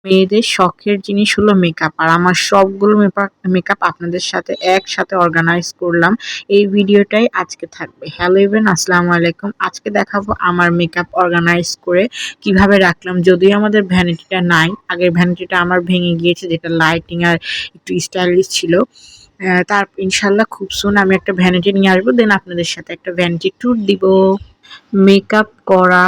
মেয়েদের শখের জিনিস হলো মেকআপ, আর আমার সবগুলো মেকআপ আপনাদের সাথে একসাথে অর্গানাইজ করলাম। এই ভিডিওটাই আজকে থাকবে। হ্যালো এভরিওয়ান, আসসালামু আলাইকুম। আজকে দেখাবো আমার মেকআপ অর্গানাইজ করে কিভাবে রাখলাম। যদিও আমাদের ভ্যানিটিটা নাই, আগের ভ্যানিটিটা আমার ভেঙে গিয়েছে, যেটা লাইটিং আর একটু স্টাইলিশ ছিল। তার ইনশাল্লাহ খুব সুন আমি একটা ভ্যানিটি নিয়ে আসবো, দেন আপনাদের সাথে একটা ভ্যানিটি ট্যুর দিব। মেকআপ করা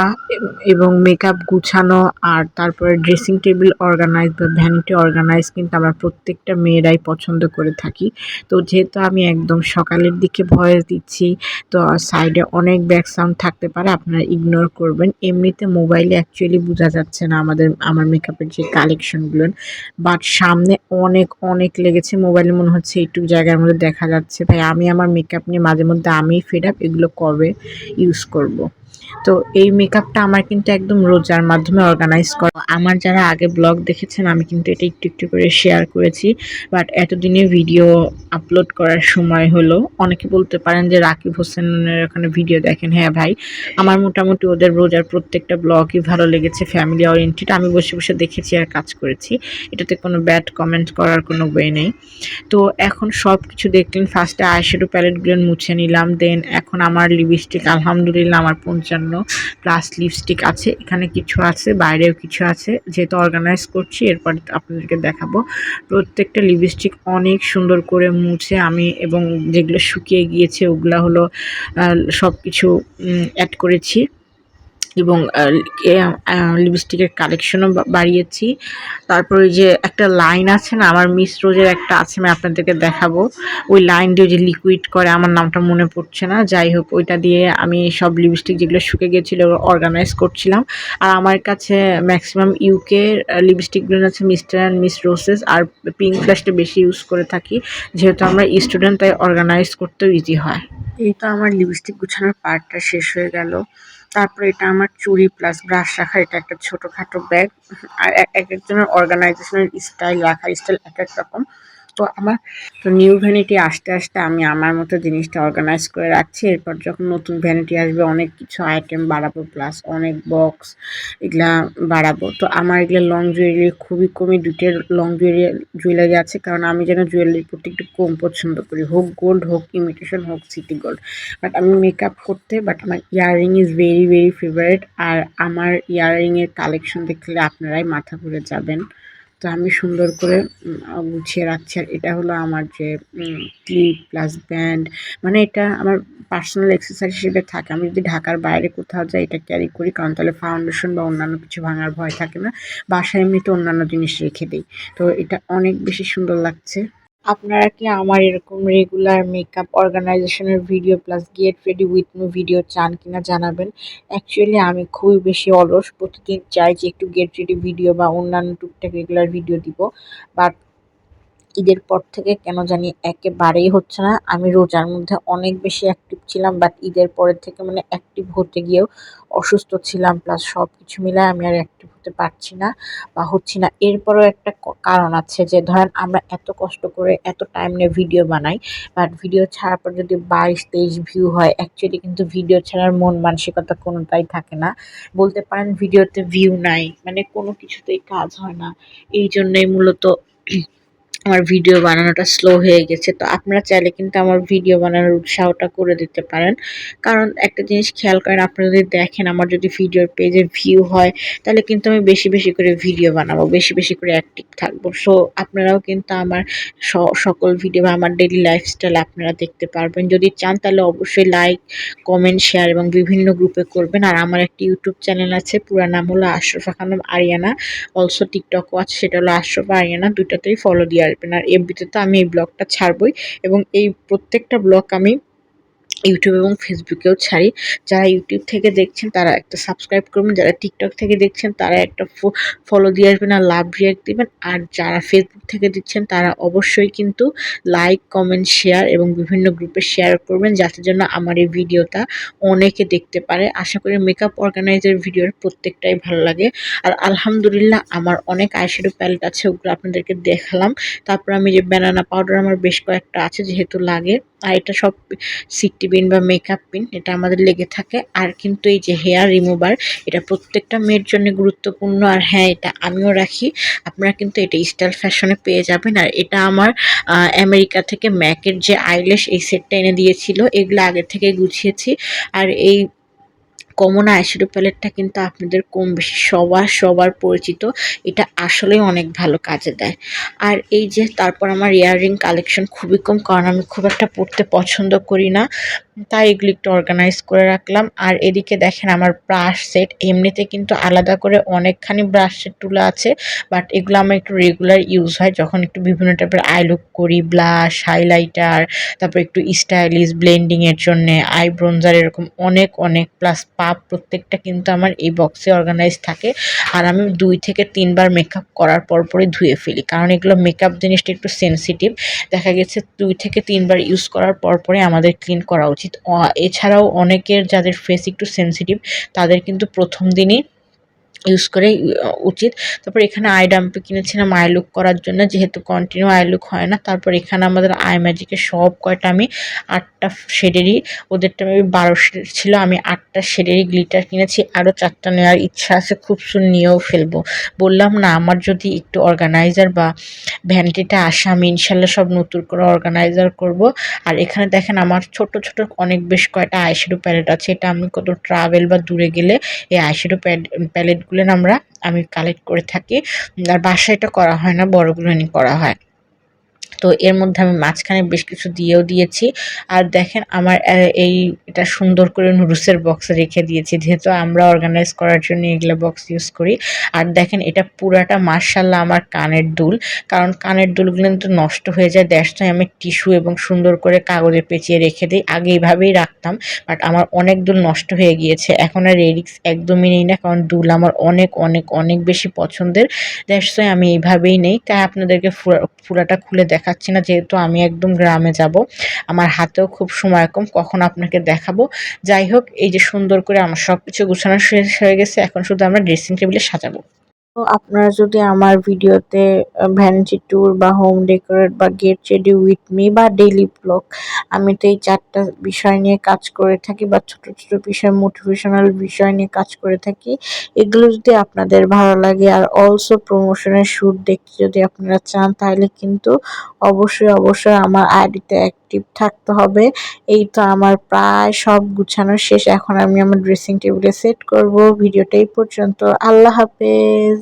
এবং মেকআপ গুছানো আর তারপরে ড্রেসিং টেবিল অর্গানাইজ বা ভ্যানিটি অর্গানাইজ কিন্তু আমরা প্রত্যেকটা মেয়েরাই পছন্দ করে থাকি। তো যেহেতু আমি একদম সকালের দিকে ভয়েস দিচ্ছি, তো সাইডে অনেক ব্যাক সাউন্ড থাকতে পারে, আপনারা ইগনোর করবেন। এমনিতে মোবাইলে অ্যাকচুয়ালি বোঝা যাচ্ছে না আমার মেকআপের যে কালেকশনগুলো, বাট সামনে অনেক অনেক লেগেছে। মোবাইলে মনে হচ্ছে এইটুকু জায়গার মধ্যে দেখা যাচ্ছে। ভাই আমি আমার মেকআপ নিয়ে মাঝে মধ্যে আমিই ফেড আপ, এগুলো কবে ইউজ করব। তো এই মেকআপটা আমার কিন্তু একদম রোজার মাধ্যমে অর্গানাইজ করা। আমার যারা আগে ব্লগ দেখেছেন আমি কিন্তু এটা একটু একটু করে শেয়ার করেছি, বাট এতদিনে ভিডিও আপলোড করার সময় হলো। অনেকে বলতে পারেন যে রাকিব হোসেনের ওখানে ভিডিও দেখেন। হ্যাঁ ভাই, আমার মোটামুটি ওদের রোজার প্রত্যেকটা ব্লগই ভালো লেগেছে, ফ্যামিলি ওরিয়েন্টেড। আমি বসে বসে দেখেছি আর কাজ করেছি, এটাতে কোনো ব্যাড কমেন্ট করার কোনো ওয়ে নেই। তো এখন সব কিছু দেখলেন, ফার্স্টে আইশ্যাডো প্যালেটগুলো মুছে নিলাম, দেন এখন আমার লিপস্টিক আলহামদুলিল্লাহ আমার 55+ লিপস্টিক আছে। এখানে কিছু আছে, বাইরেও কিছু আছে। যেহেতু অর্গানাইজ করছি, এরপর আপনাদেরকে দেখাবো। প্রত্যেকটা লিপস্টিক অনেক সুন্দর করে মুছে আমি, এবং যেগুলো শুকিয়ে গিয়েছে ওগুলা হলো সব কিছু অ্যাড করেছি, এবং লিপস্টিকের কালেকশনও বাড়িয়েছি। তারপর ওই যে একটা লাইন আছে না, আমার মিস রোজের একটা আছে, আমি আপনাদেরকে দেখাবো। ওই লাইন দিয়ে যে লিকুইড করে, আমার নামটা মনে পড়ছে না, যাই হোক ওইটা দিয়ে আমি সব লিপস্টিক যেগুলো শুকে গিয়েছিল অর্গানাইজ করছিলাম। আর আমার কাছে ম্যাক্সিমাম ইউকে লিপস্টিকগুলো আছে মিস্টার অ্যান্ড মিস রোসেস, আর পিঙ্ক ফ্ল্যাশটা বেশি ইউজ করে থাকি, যেহেতু আমরা স্টুডেন্ট তাই অর্গানাইজ করতেও ইজি হয়। এই তো আমার লিপস্টিক গুছানোর পার্টটা শেষ হয়ে গেল। তারপরে এটা আমার চুড়ি প্লাস ব্রাশ রাখার এটা একটা ছোটখাটো ব্যাগ। আর এক একজনের অর্গানাইজেশনের স্টাইল, রাখার স্টাইল এক এক রকম। তো আমার নিউ ভ্যানিটি আসতে আসতে আমি আমার মতো জিনিসটা অর্গানাইজ করে রাখছি। এরপর যখন নতুন ভ্যানিটি আসবে অনেক কিছু আইটেম বাড়াবো, প্লাস অনেক বক্স এগুলা বাড়াবো। তো আমার এগুলো লং জুয়েলারি খুবই কমই, দুটোর লং জুয়েলারি আছে, কারণ আমি যেন জুয়েলারির প্রতি একটু কম পছন্দ করি, হোক গোল্ড, হোক ইমিটেশন, হোক সিটি গোল্ড। বাট আমি মেকআপ করতে, বাট আমার earring is very very favourite. আর আমার ইয়াররিংয়ের কালেকশন দেখলে আপনারাই মাথা ঘুরে যাবেন। তো আমি সুন্দর করে গুছিয়ে রাখছি। আর এটা হলো আমার যে ক্লিপ প্লাস ব্যান্ড, মানে এটা আমার পার্সোনাল এক্সারসাইজ হিসেবে থাকে। আমি যদি ঢাকার বাইরে কোথাও যাই এটা ক্যারি করি, কারণ তাহলে ফাউন্ডেশন বা অন্যান্য কিছু ভাঙার ভয় থাকে না। বাসায় এমনিতে অন্যান্য জিনিস রেখে দিই। তো এটা অনেক বেশি সুন্দর লাগছে। আপনারা কি আমার এরকম রেগুলার মেকআপ অর্গানাইজেশনের video plus get ready with me video চান কিনা জানাবেন। অ্যাকচুয়ালি আমি খুবই বেশি অলস, প্রতিদিন চাই যে একটু গেট রেডি ভিডিও বা অন্যান্য টুকটাক রেগুলার ভিডিও দিব, বাট ঈদের পর থেকে কেন জানি একেবারেই হচ্ছে না। আমি রোজার মধ্যে অনেক বেশি অ্যাক্টিভ ছিলাম, বাট ঈদের পরের থেকে মানে অ্যাক্টিভ হতে গিয়েও অসুস্থ ছিলাম, প্লাস সব কিছু মিলায় আমি আর অ্যাক্টিভ হতে পারছি না বা হচ্ছি না। এরপরেও একটা কারণ আছে, যে ধরেন আমরা এত কষ্ট করে এত টাইম নিয়ে ভিডিও বানাই, বাট ভিডিও ছাড়ার পর যদি 22-23 ভিউ হয়, অ্যাকচুয়ালি কিন্তু ভিডিও ছাড়ার মন মানসিকতা কোনোটাই থাকে না। বলতে পারেন ভিডিওতে ভিউ নাই, মানে কোনো কিছুতেই কাজ হয় না। এই জন্যই মূলত আমার ভিডিও বানানোটা স্লো হয়ে গেছে। তো আপনারা চাইলে কিন্তু আমার ভিডিও বানানোর উৎসাহটা করে দিতে পারেন। কারণ একটা জিনিস খেয়াল করেন, আপনারা যদি দেখেন আমার যদি ভিডিওর পেজে ভিউ হয়, তাহলে কিন্তু আমি বেশি বেশি করে ভিডিও বানাবো, বেশি বেশি করে অ্যাক্টিভ থাকবো। সো আপনারাও কিন্তু আমার সকল ভিডিও বা আমার ডেইলি লাইফস্টাইল আপনারা দেখতে পারবেন। যদি চান তাহলে অবশ্যই লাইক, কমেন্ট, শেয়ার এবং বিভিন্ন গ্রুপে করবেন। আর আমার একটি ইউটিউব চ্যানেল আছে, পুরো নাম হলো আশরাফা খানম আরিয়ানা। অলসো টিকটকও আছে, সেটা হলো আশরাফা আরিয়ানা, দুইটাতেই ফলো দিয়ে আসবেন। আর এফবিতে তো আমি এই ব্লগটা ছাড়বই, এবং এই প্রত্যেকটা ব্লগ আমি ইউটিউব এবং ফেসবুকেও ছাড়ি। যারা ইউটিউব থেকে দেখছেন তারা একটা সাবস্ক্রাইব করবেন, যারা টিকটক থেকে দেখছেন তারা একটা ফলো দিয়ে আসবেন আর লাভ রিয়াক্ট দিবেন। আর যারা ফেসবুক থেকে দিচ্ছেন তারা অবশ্যই কিন্তু লাইক, কমেন্ট, শেয়ার এবং বিভিন্ন গ্রুপে শেয়ার করবেন, যাতে জন্য আমার এই ভিডিওটা অনেকে দেখতে পারে। আশা করি মেকআপ অর্গানাইজার ভিডিওর প্রত্যেকটাই ভালো লাগে। আর আলহামদুলিল্লাহ আমার অনেক আইশ্যাডো প্যালেট আছে, ওগুলো আপনাদেরকে দেখালাম। তারপর আমি যে ব্যানানা পাউডার আমার বেশ কয়েকটা আছে, যেহেতু লাগে। আর এটা সব সিটি পিন বা মেকআপ পিন এটা আমাদের লেগে থাকে। আর কিন্তু এই যে হেয়ার রিমুভার, এটা প্রত্যেকটা মেয়ের জন্য গুরুত্বপূর্ণ। আর হ্যাঁ, এটা আমিও রাখি। আপনারা কিন্তু এটা স্টাইল ফ্যাশনে পেয়ে যাবেন। আর এটা আমার আমেরিকা থেকে ম্যাকের যে আইল্যাশ এই সেটটা এনে দিয়েছিল, এগুলো আগে থেকে গুছিয়েছি। আর এই কমন আইশ্যাডো প্যালেটটা কিন্তু আপনাদের কম বেশি সবার পরিচিত। এটা আসলেই অনেক ভালো কাজে দেয়। আর এই যে তারপর আমার ইয়াররিং কালেকশন খুবই কম, কারণ আমি খুব একটা পড়তে পছন্দ করি না, তাই এগুলি একটু অর্গানাইজ করে রাখলাম। আর এদিকে দেখেন আমার ব্রাশ সেট, এমনিতে কিন্তু আলাদা করে অনেকখানি ব্রাশ সেট তুলা আছে, বাট এগুলো আমার একটু রেগুলার ইউজ হয় যখন একটু বিভিন্ন টাইপের আই লুক করি, ব্লাশ, হাইলাইটার, তারপর একটু স্টাইলিশ ব্লেন্ডিং এর জন্য আই ব্রোঞ্জার, এরকম অনেক অনেক প্লাস পাপ প্রত্যেকটা কিন্তু আমার এই বক্সে অর্গানাইজ থাকে। আর আমি 2 থেকে 3 বার মেকআপ করার পরই ধুয়ে ফেলি, কারণ এগুলো মেকআপ জিনিসটা একটু সেনসিটিভ। দেখা গেছে 2 থেকে 3 বার ইউজ করার পরে আমাদের ক্লিন করা উচিত। এছাড়াও অনেকের যাদের ফেস একটু সেনসিটিভ তাদের কিন্তু প্রথম দিনই ইউজ করে উচিত। তারপর এখানে আই ডাম্পে কিনেছিলাম আই লুক করার জন্য, যেহেতু কন্টিনিউ আই লুক হয় না। তারপর এখানে আমাদের আই ম্যাজিকের সব কয়টা আমি 8টা শেডেরই, ওদেরটা আমি 12 শেডের ছিল, আমি 8টা শেডেরই গ্লিটার কিনেছি। আরও 4টা নেওয়ার ইচ্ছা আছে, খুব সুন নিয়েও ফেলবো। বললাম না, আমার যদি একটু অর্গানাইজার বা ভ্যানিটিটা আসে আমি ইনশাল্লাহ সব নতুন করে অর্গানাইজার করব। আর এখানে দেখেন আমার ছোট ছোট অনেক বেশ কয়টা আইশ্যাডো প্যালেট আছে। এটা আমি কত ট্রাভেল বা দূরে গেলে এই আইশ্যাডো প্যালেটগুলো আমি কালেক্ট করে থাকি। আর বাসায় এটা করা হয় না, বড়গুলো নিয়ে করা হয়। তো এর মধ্যে আমি মাঝখানে বেশ কিছু দিয়েও দিয়েছি। আর দেখেন আমার এটা সুন্দর করে নুডলসের বক্সে রেখে দিয়েছি, যেহেতু আমরা অর্গানাইজ করার জন্য এগুলো বক্স ইউজ করি। আর দেখেন এটা পুরাটা মার্শাল্লাহ আমার কানের দুল, কারণ কানের দুলগুলো কিন্তু নষ্ট হয়ে যায়, দ্যাটস ওয়াই আমি টিস্যু এবং সুন্দর করে কাগজে পেঁচিয়ে রেখে দিই। আগে এইভাবেই রাখতাম, বাট আমার অনেক দুল নষ্ট হয়ে গিয়েছে। এখন আর এই রিস্ক একদমই নেই না, কারণ দুল আমার অনেক অনেক অনেক বেশি পছন্দের, দ্যাটস ওয়াই আমি এইভাবেই নেই। তাই আপনাদেরকে পুরাটা খুলে দেখাচ্ছি না, যেহেতু আমি একদম গ্রামে যাব, আমার হাতেও খুব সময় কম, কখন আপনাকে দেখাবো। যাই হোক, এই যে সুন্দর করে আমার সবকিছু গুছানো শেষ হয়ে গেছে, এখন শুধু আমরা ড্রেসিং টেবিলে সাজাবো। তো আপনারা যদি আমার ভিডিওতে ভ্যানিটি ট্যুর বা হোম ডেকোরেট বা গেট রেডি উইথ মি বা ডেইলি ব্লগ, আমি তো এই 4টা বিষয় নিয়ে কাজ করে থাকি, বা ছোট ছোট বিষয়, মোটিভেশনাল বিষয় নিয়ে কাজ করে থাকি। এগুলো যদি আপনাদের ভালো লাগে আর অলসো প্রমোশনের শ্যুট দেখতে যদি আপনারা চান, তাহলে কিন্তু অবশ্যই আমার আইডিতে অ্যাক্টিভ থাকতে হবে। এই তো আমার প্রায় সব গুছানো শেষ, এখন আমি আমার ড্রেসিং টেবিলে সেট করব। ভিডিওটা এই পর্যন্ত, আল্লাহ হাফেজ।